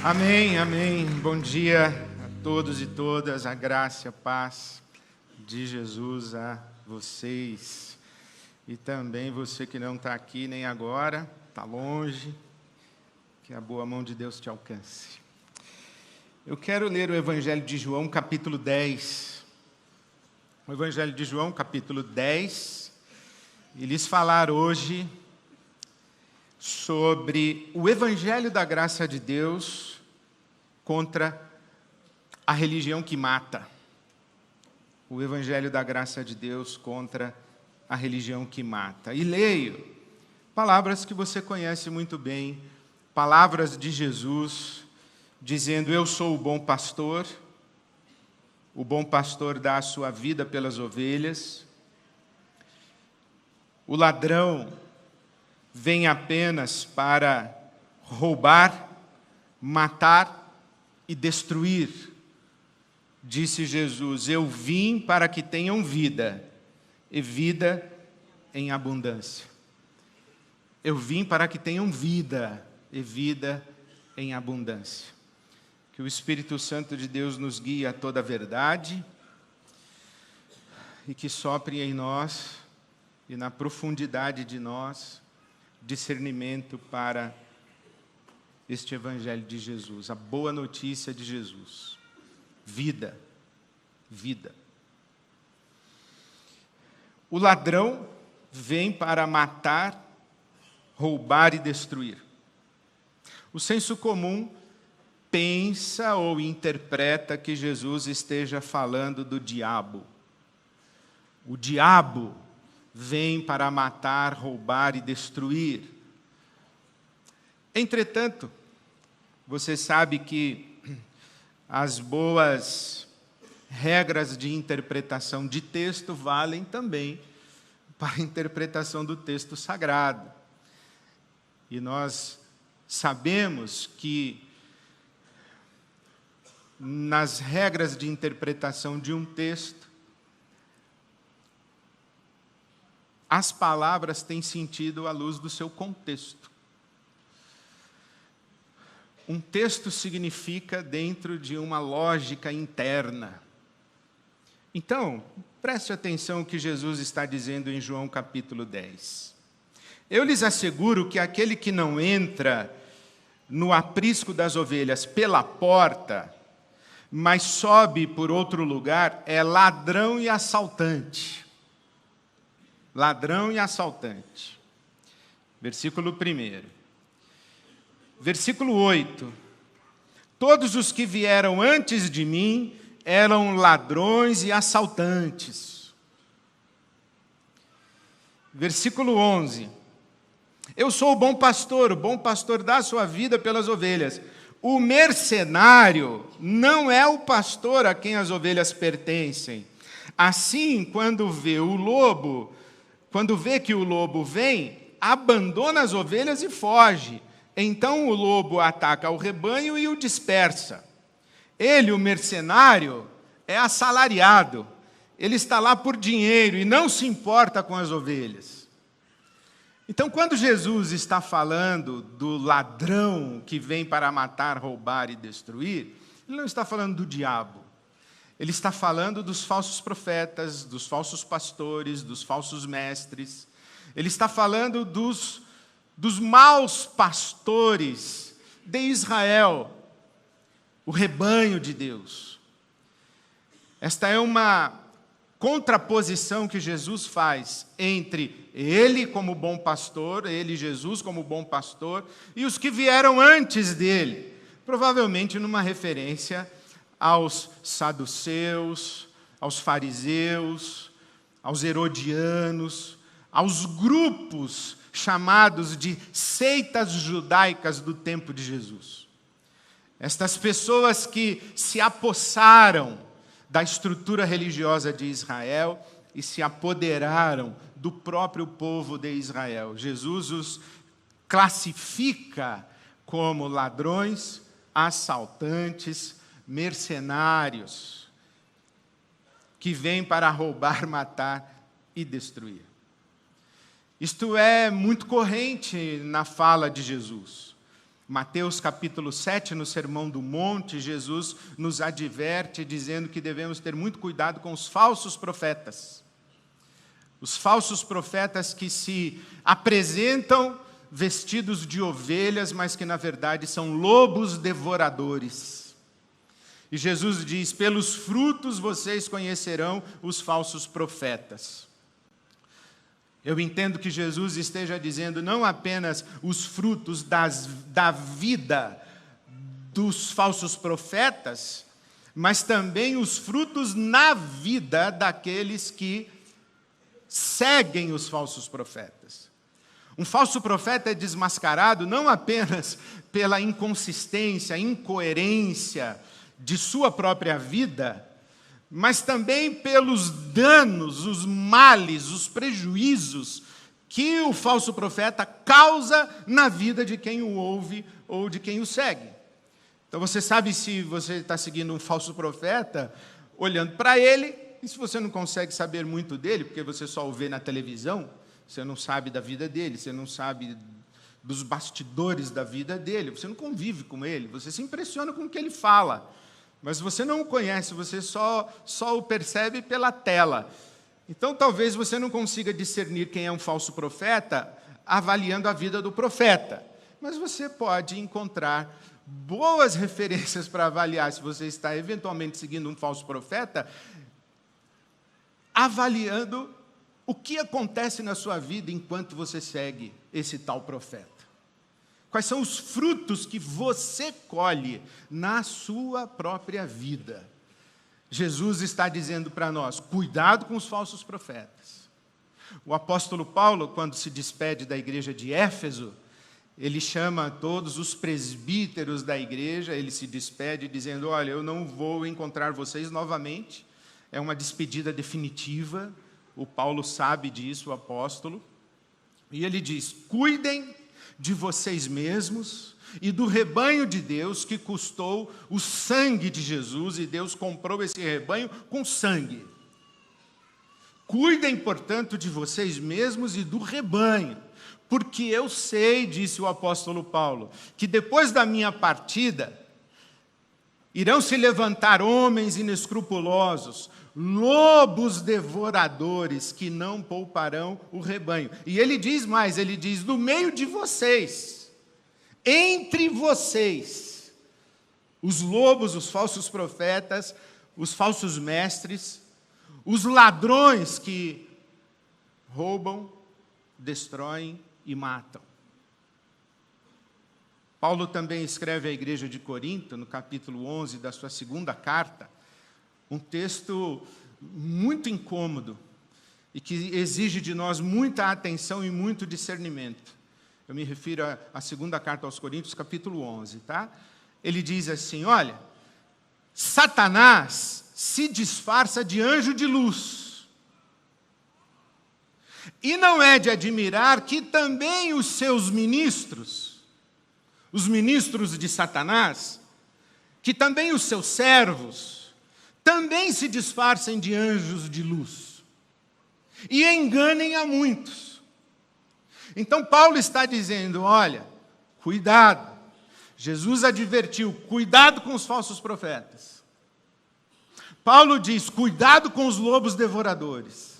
Amém, amém. Bom dia a todos e todas, a graça e a paz de Jesus a vocês. E também você que não está aqui nem agora, está longe, que a boa mão de Deus te alcance. Eu quero ler o Evangelho de João, capítulo 10. O Evangelho de João, capítulo 10, e lhes falar hoje sobre o Evangelho da graça de Deus contra a religião que mata. O Evangelho da graça de Deus contra a religião que mata. E leio palavras que você conhece muito bem, palavras de Jesus, dizendo: eu sou o bom pastor dá a sua vida pelas ovelhas, o ladrão vem apenas para roubar, matar e destruir. Disse Jesus: eu vim para que tenham vida, e vida em abundância. Eu vim para que tenham vida, e vida em abundância. Que o Espírito Santo de Deus nos guie a toda a verdade, e que sopre em nós, e na profundidade de nós, discernimento para este Evangelho de Jesus, a boa notícia de Jesus. Vida, vida. O ladrão vem para matar, roubar e destruir. O senso comum pensa ou interpreta que Jesus esteja falando do diabo. O diabo vem para matar, roubar e destruir. Entretanto, você sabe que as boas regras de interpretação de texto valem também para a interpretação do texto sagrado. E nós sabemos que nas regras de interpretação de um texto, as palavras têm sentido à luz do seu contexto. Um texto significa dentro de uma lógica interna. Então, preste atenção no que Jesus está dizendo em João capítulo 10. Eu lhes asseguro que aquele que não entra no aprisco das ovelhas pela porta, mas sobe por outro lugar, é ladrão e assaltante. Ladrão e assaltante. Versículo 1. Versículo 8. Todos os que vieram antes de mim eram ladrões e assaltantes. Versículo 11. Eu sou o bom pastor dá a sua vida pelas ovelhas. O mercenário não é o pastor a quem as ovelhas pertencem. Assim, quando vê que o lobo vem, abandona as ovelhas e foge. Então o lobo ataca o rebanho e o dispersa. Ele, o mercenário, é assalariado. Ele está lá por dinheiro e não se importa com as ovelhas. Então, quando Jesus está falando do ladrão que vem para matar, roubar e destruir, ele não está falando do diabo. Ele está falando dos falsos profetas, dos falsos pastores, dos falsos mestres. Ele está falando dos maus pastores de Israel, o rebanho de Deus. Esta é uma contraposição que Jesus faz entre ele como bom pastor, ele, Jesus, como bom pastor, e os que vieram antes dele, provavelmente numa referência aos saduceus, aos fariseus, aos herodianos, aos grupos chamados de seitas judaicas do tempo de Jesus. Estas pessoas que se apossaram da estrutura religiosa de Israel e se apoderaram do próprio povo de Israel. Jesus os classifica como ladrões, assaltantes, mercenários, que vêm para roubar, matar e destruir. Isto é muito corrente na fala de Jesus. Mateus capítulo 7, no Sermão do Monte, Jesus nos adverte dizendo que devemos ter muito cuidado com os falsos profetas. Os falsos profetas que se apresentam vestidos de ovelhas, mas que na verdade são lobos devoradores. E Jesus diz: pelos frutos vocês conhecerão os falsos profetas. Eu entendo que Jesus esteja dizendo não apenas os frutos da vida dos falsos profetas, mas também os frutos na vida daqueles que seguem os falsos profetas. Um falso profeta é desmascarado não apenas pela inconsistência, incoerência de sua própria vida, mas também pelos danos, os males, os prejuízos que o falso profeta causa na vida de quem o ouve ou de quem o segue. Então você sabe se você está seguindo um falso profeta, olhando para ele, e se você não consegue saber muito dele, porque você só o vê na televisão, você não sabe da vida dele, você não sabe dos bastidores da vida dele, você não convive com ele, você se impressiona com o que ele fala, mas você não o conhece, você só o percebe pela tela. Então, talvez você não consiga discernir quem é um falso profeta avaliando a vida do profeta, mas você pode encontrar boas referências para avaliar se você está eventualmente seguindo um falso profeta, avaliando o que acontece na sua vida enquanto você segue esse tal profeta. Quais são os frutos que você colhe na sua própria vida? Jesus está dizendo para nós, cuidado com os falsos profetas. O apóstolo Paulo, quando se despede da igreja de Éfeso, ele chama todos os presbíteros da igreja, ele se despede dizendo, olha, eu não vou encontrar vocês novamente, é uma despedida definitiva, o Paulo sabe disso, o apóstolo, e ele diz, cuidem de vocês mesmos e do rebanho de Deus que custou o sangue de Jesus, e Deus comprou esse rebanho com sangue. Cuidem, portanto, de vocês mesmos e do rebanho, porque eu sei, disse o apóstolo Paulo, que depois da minha partida, irão se levantar homens inescrupulosos, lobos devoradores, que não pouparão o rebanho. E ele diz mais, ele diz, no meio de vocês, entre vocês, os lobos, os falsos profetas, os falsos mestres, os ladrões que roubam, destroem e matam. Paulo também escreve à igreja de Corinto, no capítulo 11 da sua segunda carta, um texto muito incômodo e que exige de nós muita atenção e muito discernimento. Eu me refiro à segunda carta aos Coríntios, capítulo 11, tá? Ele diz assim, olha, Satanás se disfarça de anjo de luz. E não é de admirar que também os seus ministros, os ministros de Satanás, que também os seus servos, também se disfarcem de anjos de luz e enganem a muitos. Então Paulo está dizendo, olha, cuidado. Jesus advertiu, cuidado com os falsos profetas. Paulo diz, cuidado com os lobos devoradores.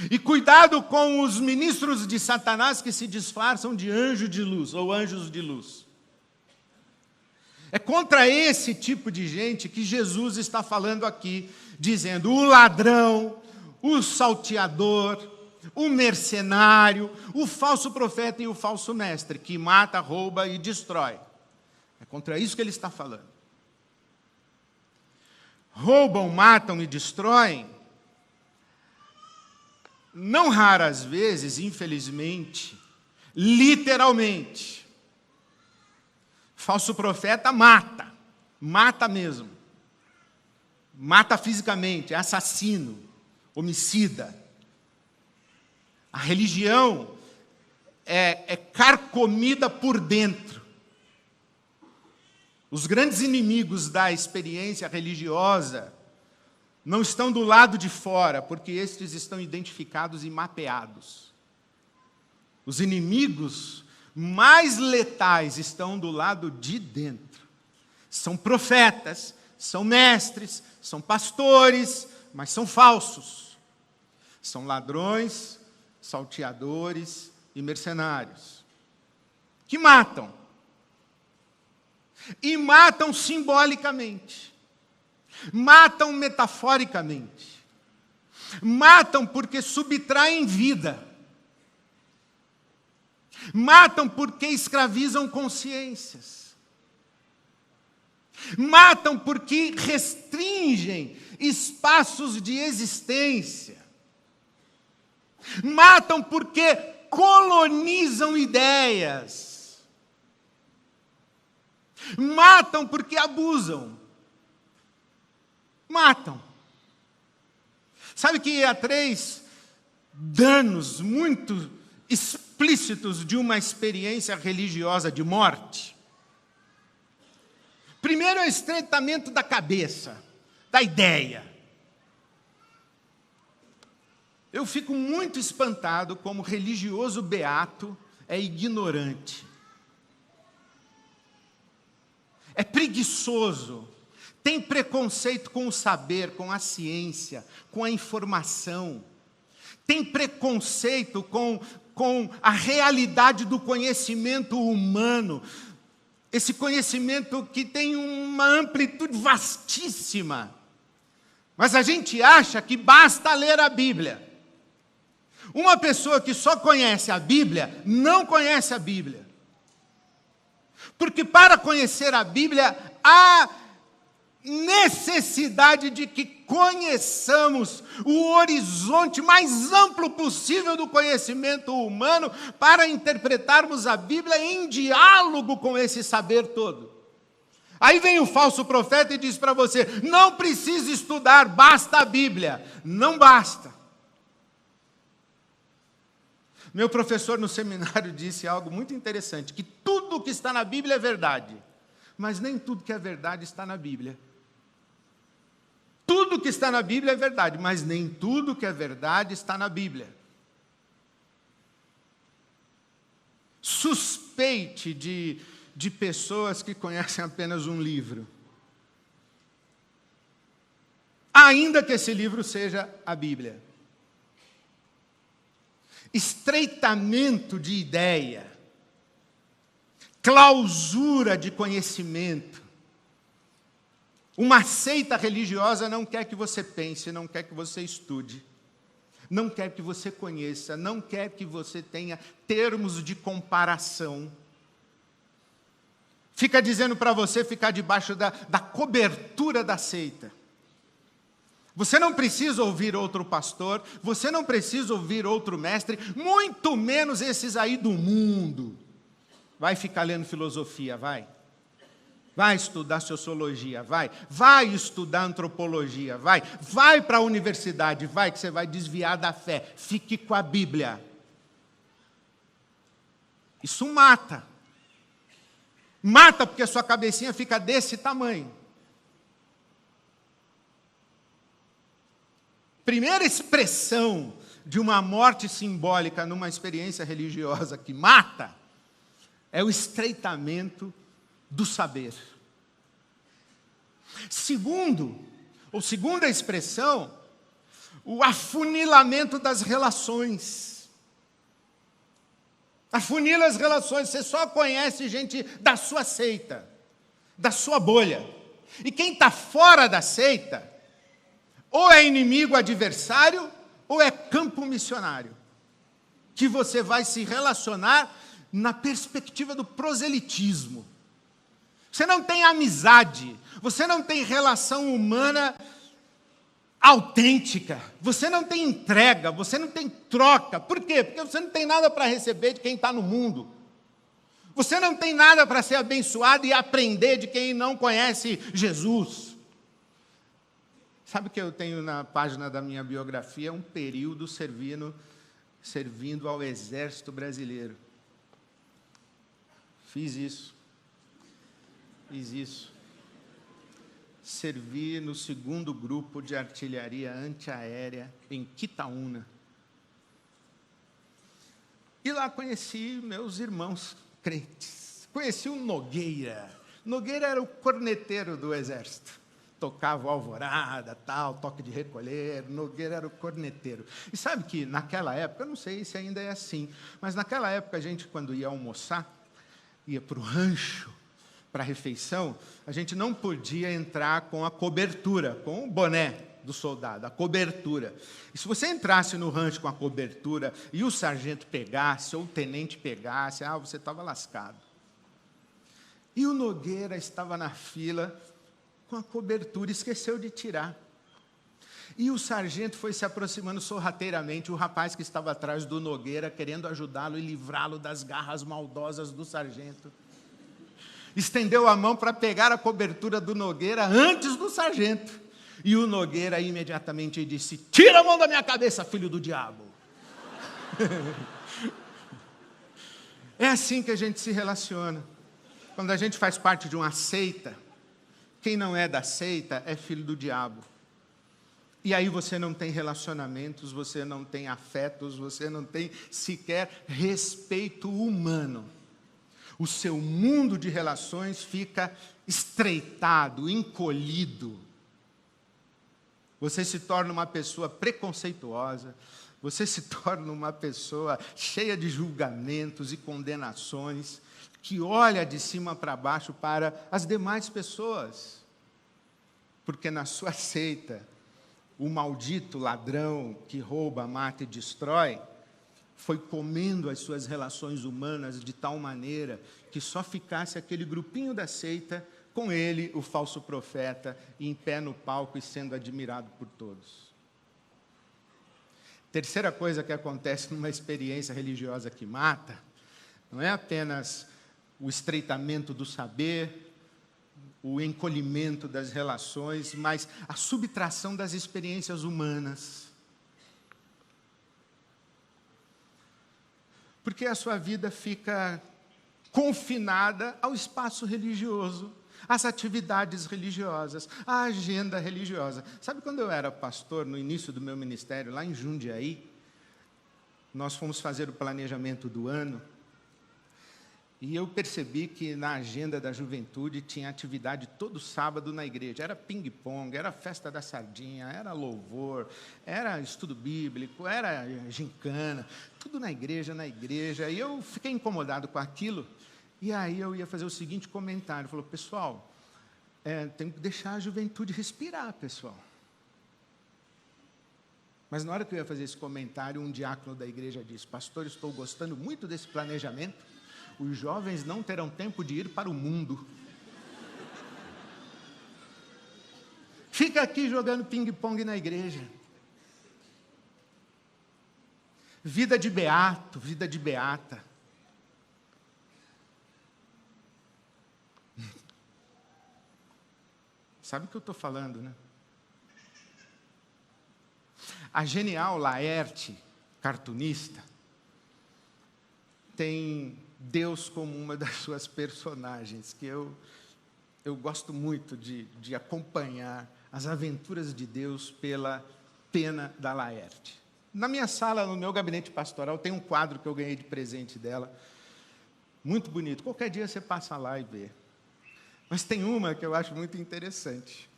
E cuidado com os ministros de Satanás que se disfarçam de anjo de luz ou anjos de luz. É contra esse tipo de gente que Jesus está falando aqui, dizendo o ladrão, o salteador, o mercenário, o falso profeta e o falso mestre, que mata, rouba e destrói. É contra isso que ele está falando. Roubam, matam e destroem, não raras vezes, infelizmente, literalmente. Falso profeta mata, mata mesmo. Mata fisicamente, é assassino, homicida. A religião é carcomida por dentro. Os grandes inimigos da experiência religiosa não estão do lado de fora, porque estes estão identificados e mapeados. Os inimigos mais letais estão do lado de dentro. São profetas, são mestres, são pastores, mas são falsos. São ladrões, salteadores e mercenários, que matam. E matam simbolicamente. Matam metaforicamente. Matam porque subtraem vida. Matam porque escravizam consciências. Matam porque restringem espaços de existência. Matam porque colonizam ideias. Matam porque abusam. Matam. Sabe que há 3 danos muito explícitos de uma experiência religiosa de morte? Primeiro é o estreitamento da cabeça, da ideia. Eu fico muito espantado como religioso beato é ignorante. É preguiçoso, tem preconceito com o saber, com a ciência, com a informação. Tem preconceito com a realidade do conhecimento humano. Esse conhecimento que tem uma amplitude vastíssima. Mas a gente acha que basta ler a Bíblia. Uma pessoa que só conhece a Bíblia, não conhece a Bíblia. Porque para conhecer a Bíblia, há necessidade de que conheçamos o horizonte mais amplo possível do conhecimento humano para interpretarmos a Bíblia em diálogo com esse saber todo. Aí vem o falso profeta e diz para você, não precisa estudar, basta a Bíblia. Não basta. Meu professor no seminário disse algo muito interessante, que tudo que está na Bíblia é verdade, mas nem tudo que é verdade está na Bíblia. Tudo que está na Bíblia é verdade, mas nem tudo que é verdade está na Bíblia. Suspeite de pessoas que conhecem apenas um livro. Ainda que esse livro seja a Bíblia. Estreitamento de ideia. Clausura de conhecimento. Uma seita religiosa não quer que você pense, não quer que você estude, não quer que você conheça, não quer que você tenha termos de comparação. Fica dizendo para você ficar debaixo da cobertura da seita. Você não precisa ouvir outro pastor, você não precisa ouvir outro mestre, muito menos esses aí do mundo. Vai ficar lendo filosofia, vai. Vai estudar sociologia, vai estudar antropologia, vai para a universidade, vai que você vai desviar da fé. Fique com a Bíblia. Isso mata. Mata porque a sua cabecinha fica desse tamanho. Primeira expressão de uma morte simbólica numa experiência religiosa que mata é o estreitamento do saber. Segunda expressão, o afunilamento das relações. Afunila as relações, você só conhece gente da sua seita, da sua bolha. E quem está fora da seita, ou é inimigo adversário, ou é campo missionário, que você vai se relacionar na perspectiva do proselitismo. Você não tem amizade, você não tem relação humana autêntica, você não tem entrega, você não tem troca. Por quê? Porque você não tem nada para receber de quem está no mundo. Você não tem nada para ser abençoado e aprender de quem não conhece Jesus. Sabe que eu tenho na página da minha biografia um período servindo ao Exército Brasileiro. Fiz isso. Servi no 2º Grupo de Artilharia Antiaérea em Quitaúna. E lá conheci meus irmãos crentes. Conheci o Nogueira. Nogueira era o corneteiro do exército. Tocava o alvorada, tal, toque de recolher. Nogueira era o corneteiro. E sabe que naquela época, eu não sei se ainda é assim, mas naquela época a gente, quando ia almoçar, ia para o rancho, para a refeição, a gente não podia entrar com a cobertura, com o boné do soldado, a cobertura. E se você entrasse no rancho com a cobertura e o sargento pegasse, ou o tenente pegasse, você estava lascado. E o Nogueira estava na fila com a cobertura, esqueceu de tirar. E o sargento foi se aproximando sorrateiramente, o rapaz que estava atrás do Nogueira, querendo ajudá-lo e livrá-lo das garras maldosas do sargento. Estendeu a mão para pegar a cobertura do Nogueira antes do sargento. E o Nogueira imediatamente disse: tira a mão da minha cabeça, filho do diabo. É assim que a gente se relaciona. Quando a gente faz parte de uma seita, quem não é da seita é filho do diabo. E aí você não tem relacionamentos, você não tem afetos, você não tem sequer respeito humano. O seu mundo de relações fica estreitado, encolhido. Você se torna uma pessoa preconceituosa, você se torna uma pessoa cheia de julgamentos e condenações, que olha de cima para baixo para as demais pessoas. Porque na sua seita, o maldito ladrão que rouba, mata e destrói, foi comendo as suas relações humanas de tal maneira que só ficasse aquele grupinho da seita, com ele, o falso profeta, em pé no palco e sendo admirado por todos. Terceira coisa que acontece numa experiência religiosa que mata, não é apenas o estreitamento do saber, o encolhimento das relações, mas a subtração das experiências humanas. Porque a sua vida fica confinada ao espaço religioso, às atividades religiosas, à agenda religiosa. Sabe, quando eu era pastor, no início do meu ministério, lá em Jundiaí, nós fomos fazer o planejamento do ano, e eu percebi que na agenda da juventude tinha atividade todo sábado na igreja. Era ping-pong, era festa da sardinha, era louvor, era estudo bíblico, era gincana, tudo na igreja. E eu fiquei incomodado com aquilo. E aí eu ia fazer o seguinte comentário. Falou: pessoal, tem que deixar a juventude respirar, pessoal. Mas na hora que eu ia fazer esse comentário, um diácono da igreja disse: pastor, estou gostando muito desse planejamento. Os jovens não terão tempo de ir para o mundo. Fica aqui jogando ping-pong na igreja. Vida de beato, vida de beata. Sabe o que eu estou falando, né? A genial Laerte, cartunista, tem Deus como uma das suas personagens, que eu gosto muito de acompanhar as aventuras de Deus pela pena da Laerte. Na minha sala, no meu gabinete pastoral, tem um quadro que eu ganhei de presente dela, muito bonito. Qualquer dia você passa lá e vê. Mas tem uma que eu acho muito interessante.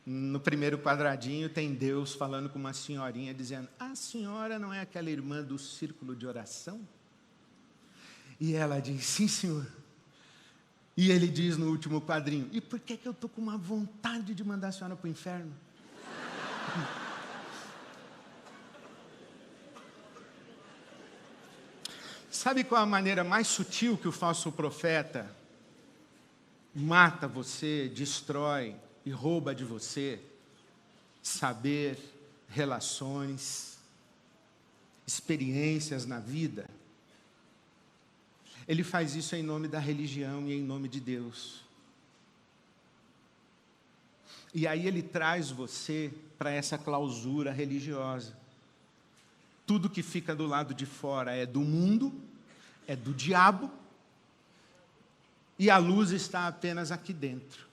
No primeiro quadradinho tem Deus falando com uma senhorinha, dizendo: a senhora não é aquela irmã do círculo de oração? E ela diz: sim, senhor. E ele diz no último quadrinho: e por que eu estou com uma vontade de mandar a senhora para o inferno? Sabe qual a maneira mais sutil que o falso profeta mata você, destrói e rouba de você? Saber, relações, experiências na vida. Ele faz isso em nome da religião e em nome de Deus. E aí ele traz você para essa clausura religiosa. Tudo que fica do lado de fora é do mundo, é do diabo, e a luz está apenas aqui dentro.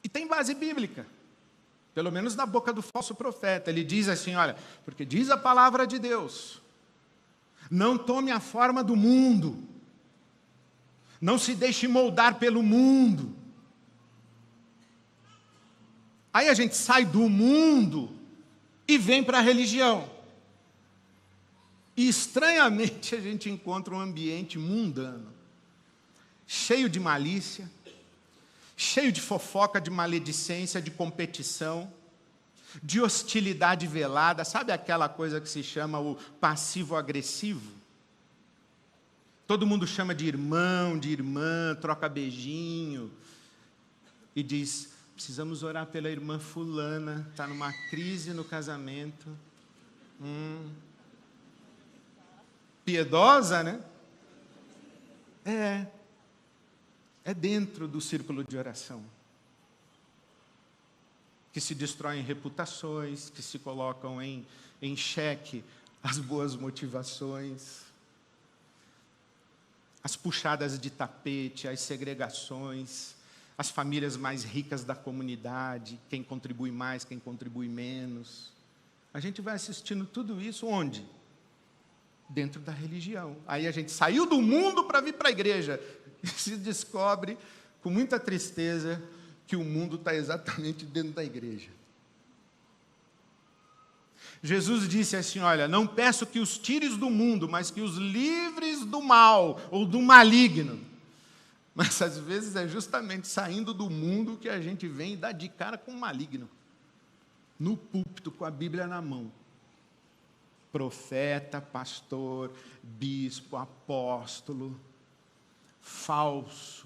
E tem base bíblica. pelo menos na boca do falso profeta. Ele diz assim, olha, porque diz a palavra de Deus, não tome a forma do mundo, não se deixe moldar pelo mundo. Aí a gente sai do mundo e vem para a religião. E estranhamente a gente encontra um ambiente mundano, cheio de malícia, cheio de fofoca, de maledicência, de competição, de hostilidade velada. Sabe aquela coisa que se chama o passivo-agressivo? Todo mundo chama de irmão, de irmã, troca beijinho e diz, precisamos orar pela irmã fulana, está numa crise no casamento. Piedosa, né? É dentro do círculo de oração que se destroem reputações, que se colocam em xeque as boas motivações, as puxadas de tapete, as segregações, as famílias mais ricas da comunidade, quem contribui mais, quem contribui menos. A gente vai assistindo tudo isso onde? Dentro da religião. Aí a gente saiu do mundo para vir para a igreja e se descobre, com muita tristeza, que o mundo está exatamente dentro da igreja. Jesus disse assim, olha, não peço que os tires do mundo, mas que os livres do mal ou do maligno. Mas às vezes é justamente saindo do mundo que a gente vem e dá de cara com o maligno. No púlpito, com a Bíblia na mão. Profeta, pastor, bispo, apóstolo, falso,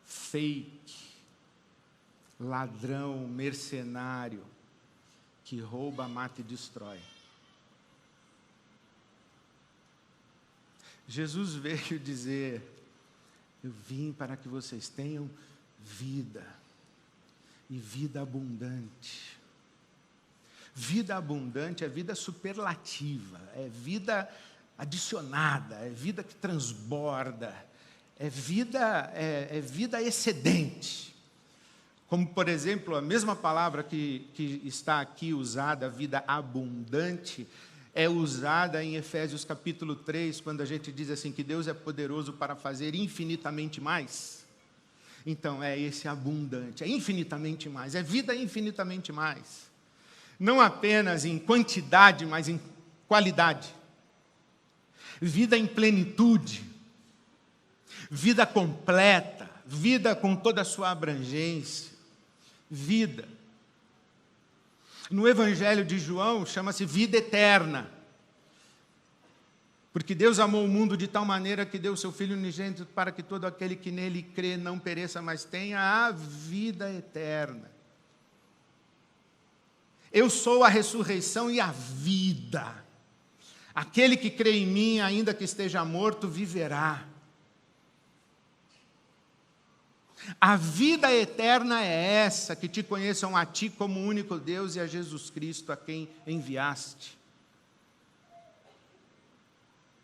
fake, ladrão, mercenário, que rouba, mata e destrói. Jesus veio dizer, eu vim para que vocês tenham vida, e vida abundante. Vida abundante é vida superlativa, é vida adicionada, é vida que transborda, é vida excedente. Como, por exemplo, a mesma palavra que está aqui usada, vida abundante, é usada em Efésios capítulo 3, quando a gente diz assim, que Deus é poderoso para fazer infinitamente mais. Então, é esse abundante, é infinitamente mais, é vida infinitamente mais. Não apenas em quantidade, mas em qualidade. Vida em plenitude, vida completa, vida com toda a sua abrangência, vida. No Evangelho de João, chama-se vida eterna. Porque Deus amou o mundo de tal maneira que deu o seu Filho unigênito para que todo aquele que nele crê não pereça, mas tenha a vida eterna. Eu sou a ressurreição e a vida. Aquele que crê em mim, ainda que esteja morto, viverá. A vida eterna é essa, que te conheçam a ti como único Deus e a Jesus Cristo, a quem enviaste.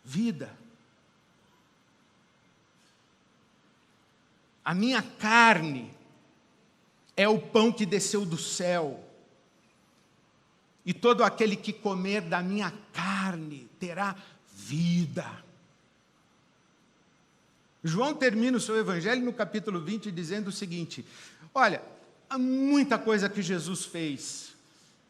Vida. A minha carne é o pão que desceu do céu. E todo aquele que comer da minha carne terá vida. João termina o seu evangelho no capítulo 20 dizendo o seguinte, olha, há muita coisa que Jesus fez,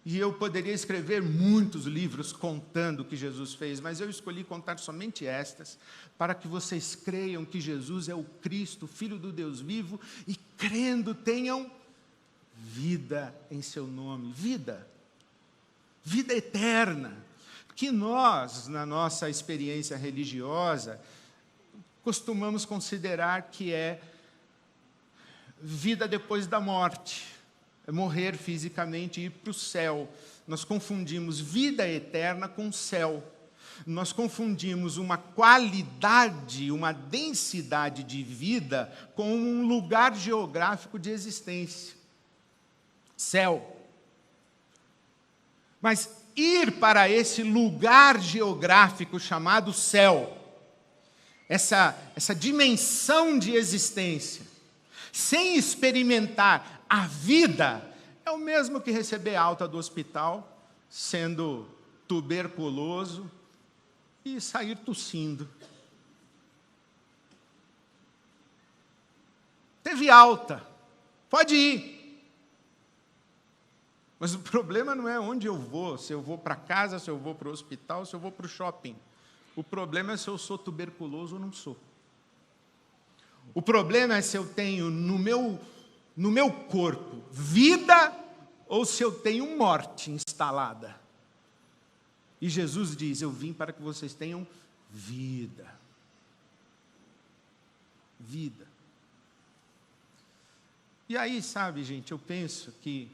e eu poderia escrever muitos livros contando o que Jesus fez, mas eu escolhi contar somente estas, para que vocês creiam que Jesus é o Cristo, Filho do Deus vivo, e crendo tenham vida em seu nome, vida eterna, que nós, na nossa experiência religiosa, costumamos considerar que é vida depois da morte, é morrer fisicamente e ir para o céu. Nós confundimos vida eterna com céu. Nós confundimos uma qualidade, uma densidade de vida com um lugar geográfico de existência. Céu. Mas ir para esse lugar geográfico chamado céu, essa dimensão de existência, sem experimentar a vida, É o mesmo que receber alta do hospital, sendo tuberculoso e sair tossindo. Teve alta, pode ir. Mas o problema não é onde eu vou, se eu vou para casa, se eu vou para o hospital, se eu vou para o shopping. O problema é se eu sou tuberculoso ou não sou. O problema é se eu tenho no meu corpo vida ou se eu tenho morte instalada. E Jesus diz, eu vim para que vocês tenham vida. Vida. E aí, sabe, gente, eu penso que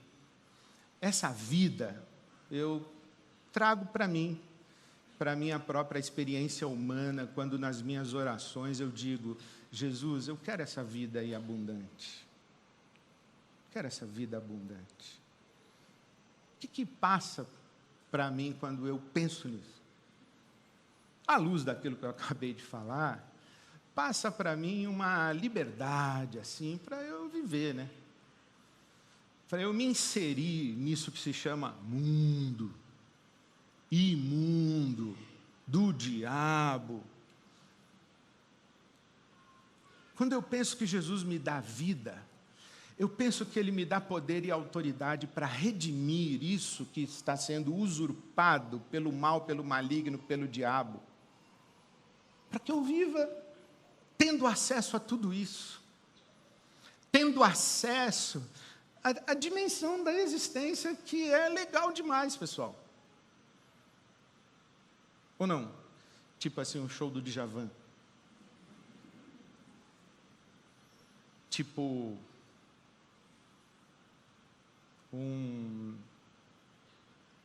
essa vida eu trago para mim, para a minha própria experiência humana, quando nas minhas orações eu digo, Jesus, eu quero essa vida aí abundante. Quero essa vida abundante. O que passa para mim quando eu penso nisso? À luz daquilo que eu acabei de falar, passa para mim uma liberdade, assim, para eu viver, né? Para eu me inserir nisso que se chama mundo, imundo, do diabo. Quando eu penso que Jesus me dá vida, eu penso que Ele me dá poder e autoridade para redimir isso que está sendo usurpado pelo mal, pelo maligno, pelo diabo. Para que eu viva tendo acesso a tudo isso. Tendo acesso à dimensão da existência que é legal demais, pessoal. Ou não? Tipo assim, um show do Djavan. Tipo um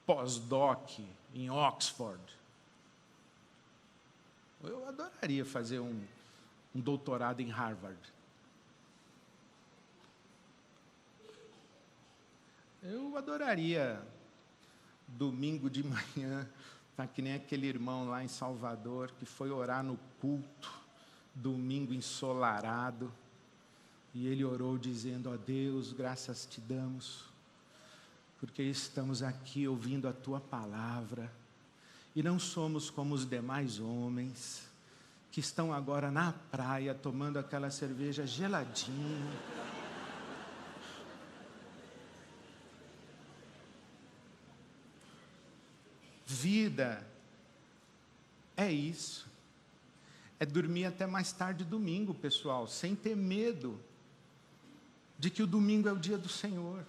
pós-doc em Oxford. Eu adoraria fazer um doutorado em Harvard. Eu adoraria, domingo de manhã, estar que nem aquele irmão lá em Salvador, que foi orar no culto, domingo ensolarado, e ele orou dizendo, ó Deus, graças te damos, porque estamos aqui ouvindo a Tua palavra, e não somos como os demais homens, que estão agora na praia, tomando aquela cerveja geladinha. Vida é isso. É dormir até mais tarde domingo, pessoal, sem ter medo de que o domingo é o dia do Senhor.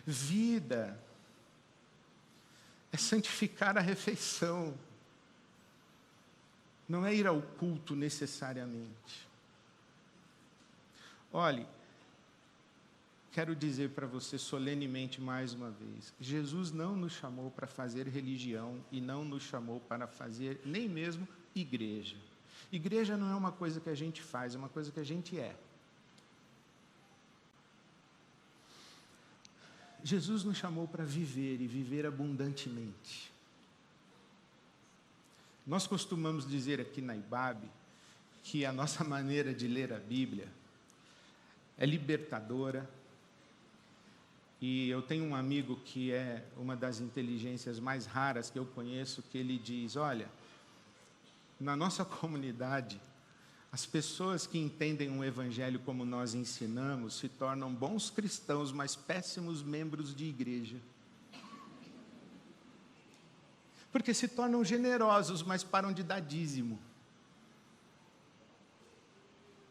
Vida é santificar a refeição. Não é ir ao culto necessariamente. Olhe, quero dizer para você solenemente mais uma vez, Jesus não nos chamou para fazer religião e não nos chamou para fazer nem mesmo igreja. Igreja não é uma coisa que a gente faz, é uma coisa que a gente é. Jesus nos chamou para viver e viver abundantemente. Nós costumamos dizer aqui na IBAB que a nossa maneira de ler a Bíblia é libertadora. E eu tenho um amigo que é uma das inteligências mais raras que eu conheço, que ele diz, olha, na nossa comunidade, as pessoas que entendem o Evangelho como nós ensinamos se tornam bons cristãos, mas péssimos membros de igreja. Porque se tornam generosos, mas param de dar dízimo.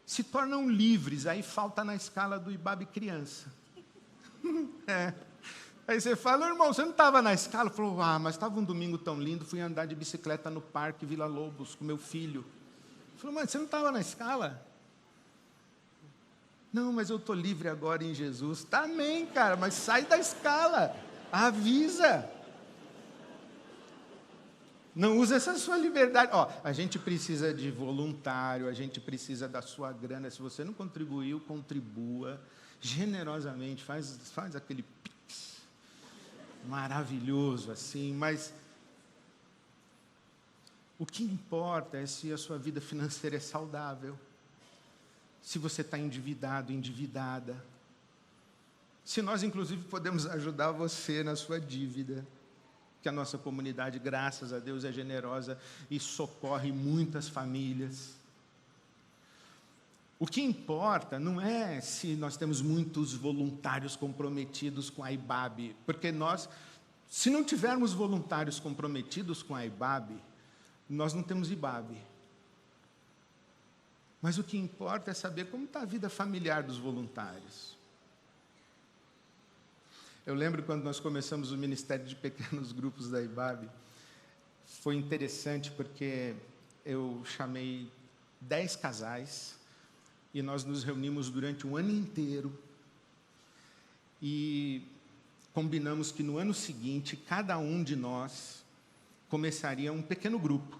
Se tornam livres, aí falta na escala do IBAB criança. É. Aí você fala, irmão, você não estava na escala? Falou, mas estava um domingo tão lindo, fui andar de bicicleta no parque Vila Lobos com meu filho. Falou, mas você não estava na escala? Não, mas eu estou livre agora em Jesus. Tá, amém, cara, mas sai da escala. Avisa. Não usa essa sua liberdade. Ó, a gente precisa de voluntário, a gente precisa da sua grana. Se você não contribuiu, contribua generosamente. Faz aquele pix maravilhoso assim, mas o que importa é se a sua vida financeira é saudável, se você está endividado, endividada. Se nós, inclusive, podemos ajudar você na sua dívida, que a nossa comunidade, graças a Deus, é generosa e socorre muitas famílias. O que importa não é se nós temos muitos voluntários comprometidos com a IBAB, porque nós, se não tivermos voluntários comprometidos com a IBAB, nós não temos IBAB. Mas o que importa é saber como está a vida familiar dos voluntários. Eu lembro quando nós começamos o Ministério de Pequenos Grupos da IBAB, foi interessante porque eu chamei 10 casais e nós nos reunimos durante um ano inteiro e combinamos que no ano seguinte cada um de nós começaria um pequeno grupo.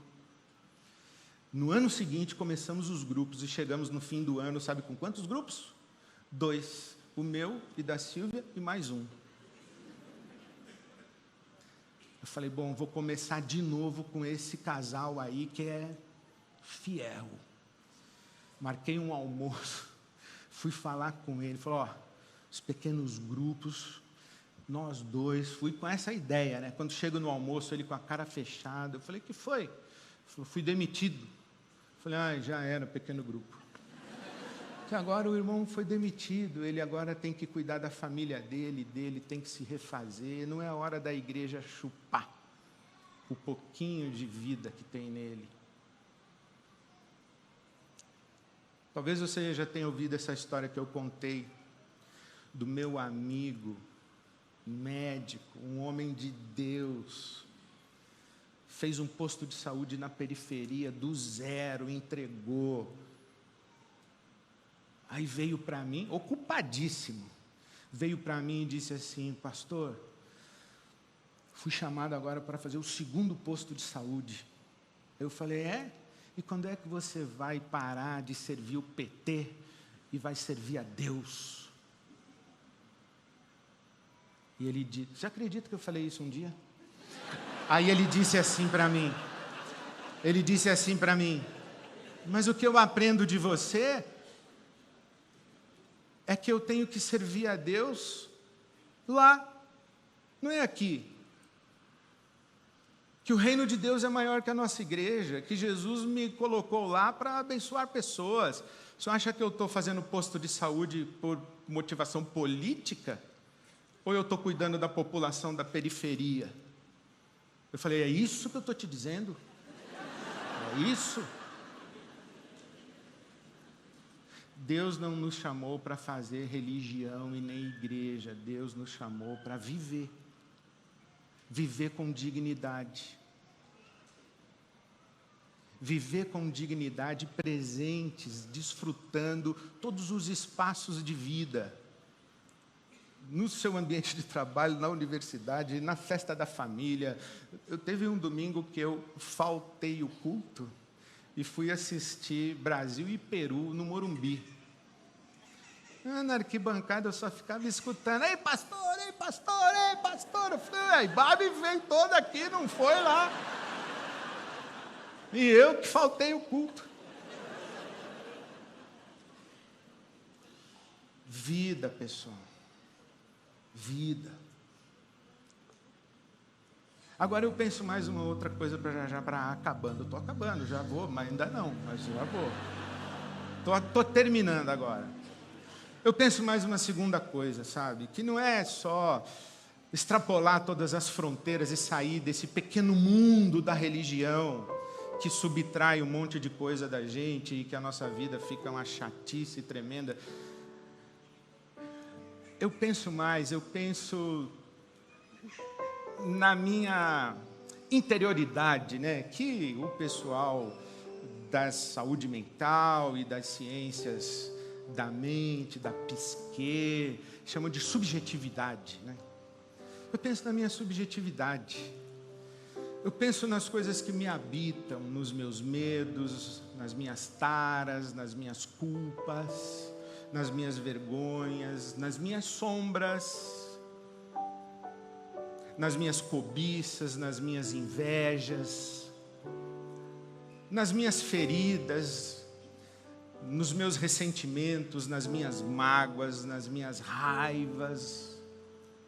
No ano seguinte, começamos os grupos e chegamos no fim do ano, sabe com quantos grupos? 2, o meu e da Silvia e mais um. Eu falei, bom, vou começar de novo com esse casal aí que é fiel. Marquei um almoço, fui falar com ele, falou, ó, os pequenos grupos, nós dois, fui com essa ideia, né? Quando chego no almoço, ele com a cara fechada, eu falei, que foi? Ele falou, fui demitido. Eu falei, já era, pequeno grupo. Que agora o irmão foi demitido, ele agora tem que cuidar da família dele tem que se refazer, não é a hora da igreja chupar o pouquinho de vida que tem nele. Talvez você já tenha ouvido essa história que eu contei do meu amigo, médico, um homem de Deus, fez um posto de saúde na periferia, do zero, entregou. Aí veio para mim, ocupadíssimo, veio para mim e disse assim, pastor, fui chamado agora para fazer o 2º posto de saúde. Eu falei, e quando é que você vai parar de servir o PT e vai servir a Deus? E ele disse, você acredita que eu falei isso um dia? Aí ele disse assim para mim, mas o que eu aprendo de você é que eu tenho que servir a Deus lá, não é aqui. Que o reino de Deus é maior que a nossa igreja, que Jesus me colocou lá para abençoar pessoas. Você acha que eu estou fazendo posto de saúde por motivação política? Ou eu estou cuidando da população da periferia? Eu falei, é isso que eu estou te dizendo? É isso? Deus não nos chamou para fazer religião e nem igreja. Deus nos chamou para viver. Viver com dignidade. Viver com dignidade, presentes, desfrutando todos os espaços de vida. No seu ambiente de trabalho, na universidade, na festa da família. Eu teve um domingo que eu faltei o culto e fui assistir Brasil e Peru no Morumbi. Na arquibancada eu só ficava escutando, ei pastor, ei pastor, ei pastor. Eu falei, a IBAB veio toda aqui, não foi lá. E eu que faltei o culto. Vida, pessoal. Vida. Agora eu penso mais uma outra coisa para acabando. Eu estou acabando, já vou, mas ainda não, mas já vou. Estou terminando agora. Eu penso mais uma segunda coisa, sabe? Que não é só extrapolar todas as fronteiras e sair desse pequeno mundo da religião que subtrai um monte de coisa da gente e que a nossa vida fica uma chatice tremenda. Eu penso na minha interioridade, né? Que o pessoal da saúde mental e das ciências da mente, da psique, chamam de subjetividade, né? Eu penso na minha subjetividade. Eu penso nas coisas que me habitam, nos meus medos, nas minhas taras, nas minhas culpas, nas minhas vergonhas, nas minhas sombras, nas minhas cobiças, nas minhas invejas, nas minhas feridas, nos meus ressentimentos, nas minhas mágoas, nas minhas raivas,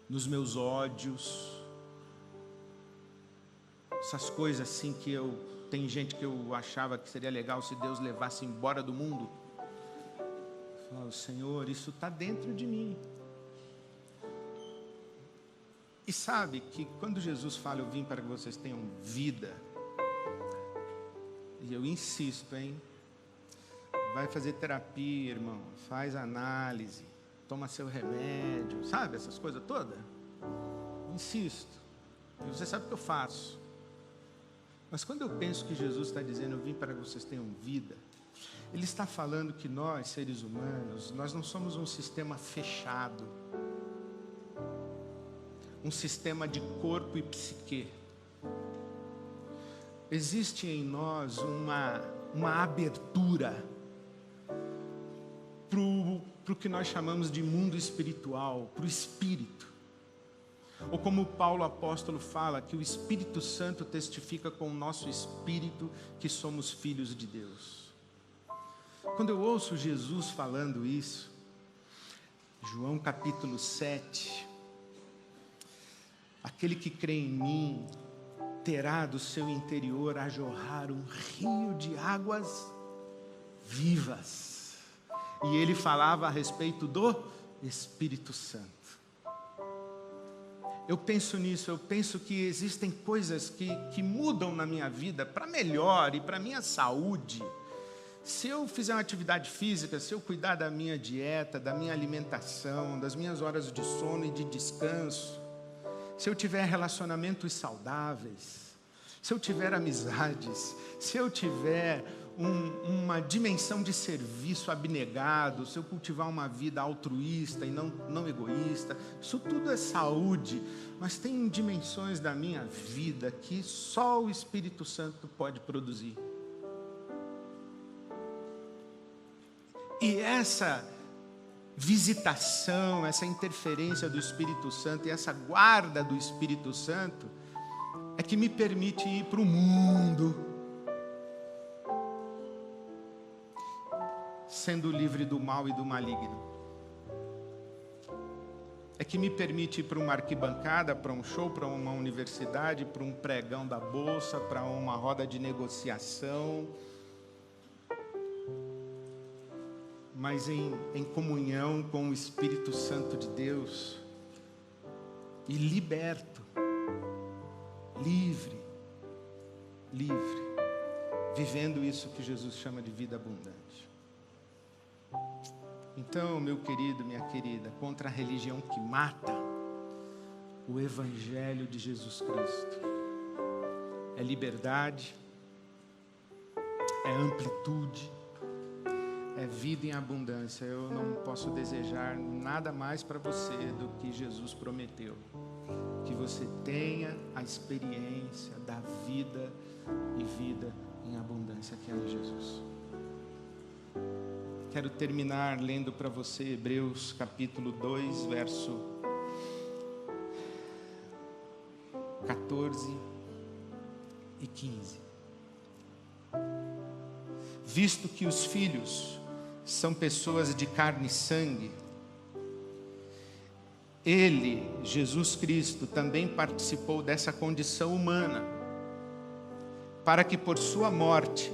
nos meus ódios. Essas coisas assim que tem gente que eu achava que seria legal se Deus levasse embora do mundo. Eu falo, Senhor, isso está dentro de mim. E sabe que quando Jesus fala, eu vim para que vocês tenham vida, e eu insisto, vai fazer terapia, irmão, faz análise, toma seu remédio, sabe essas coisas todas? Insisto, e você sabe o que eu faço. Mas quando eu penso que Jesus está dizendo, eu vim para que vocês tenham vida, Ele está falando que nós, seres humanos, nós não somos um sistema fechado, um sistema de corpo e psique. Existe em nós uma abertura para o que nós chamamos de mundo espiritual, para o Espírito. Ou como Paulo apóstolo fala, que o Espírito Santo testifica com o nosso espírito que somos filhos de Deus. Quando eu ouço Jesus falando isso, João capítulo 7, aquele que crê em mim terá do seu interior a jorrar um rio de águas vivas. E ele falava a respeito do Espírito Santo. Eu penso nisso, eu penso que existem coisas que mudam na minha vida para melhor e para a minha saúde. Se eu fizer uma atividade física, se eu cuidar da minha dieta, da minha alimentação, das minhas horas de sono e de descanso, se eu tiver relacionamentos saudáveis, se eu tiver amizades, se eu tiver uma dimensão de serviço abnegado, se eu cultivar uma vida altruísta e não egoísta, isso tudo é saúde, mas tem dimensões da minha vida que só o Espírito Santo pode produzir. E essa visitação, essa interferência do Espírito Santo e essa guarda do Espírito Santo é que me permite ir para o mundo, sendo livre do mal e do maligno. É que me permite ir para uma arquibancada, para um show, para uma universidade, para um pregão da bolsa, para uma roda de negociação, mas em comunhão com o Espírito Santo de Deus, e liberto, livre, vivendo isso que Jesus chama de vida abundante. Então, meu querido, minha querida, contra a religião que mata, o Evangelho de Jesus Cristo é liberdade, é amplitude, é vida em abundância. Eu não posso desejar nada mais para você do que Jesus prometeu. Que você tenha a experiência da vida e vida em abundância que é em Jesus. Quero terminar lendo para você Hebreus capítulo 2, verso 14 e 15. Visto que os filhos são pessoas de carne e sangue, Ele, Jesus Cristo, também participou dessa condição humana, para que por sua morte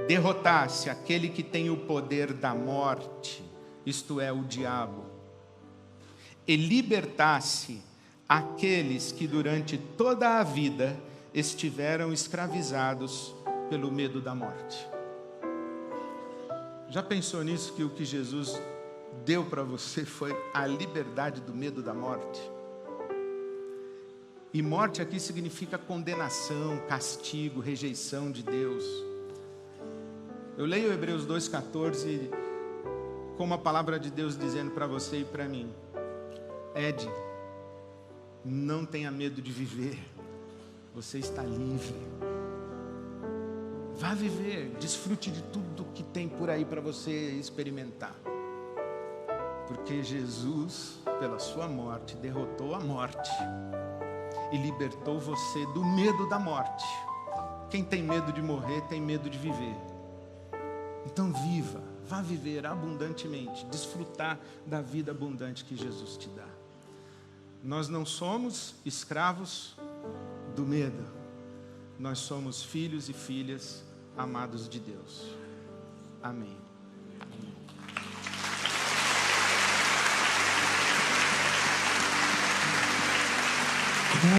derrotasse aquele que tem o poder da morte, isto é, o diabo, e libertasse aqueles que durante toda a vida estiveram escravizados pelo medo da morte. Já pensou nisso, que o que Jesus deu para você foi a liberdade do medo da morte? E morte aqui significa condenação, castigo, rejeição de Deus. Eu leio Hebreus 2,14 como a palavra de Deus dizendo para você e para mim: Ed, não tenha medo de viver, você está livre. Vá viver, desfrute de tudo que tem por aí para você experimentar. Porque Jesus, pela sua morte, derrotou a morte e libertou você do medo da morte. Quem tem medo de morrer, tem medo de viver. Então vá viver abundantemente, desfrutar da vida abundante que Jesus te dá. Nós não somos escravos do medo, nós somos filhos e filhas amados de Deus. Amém.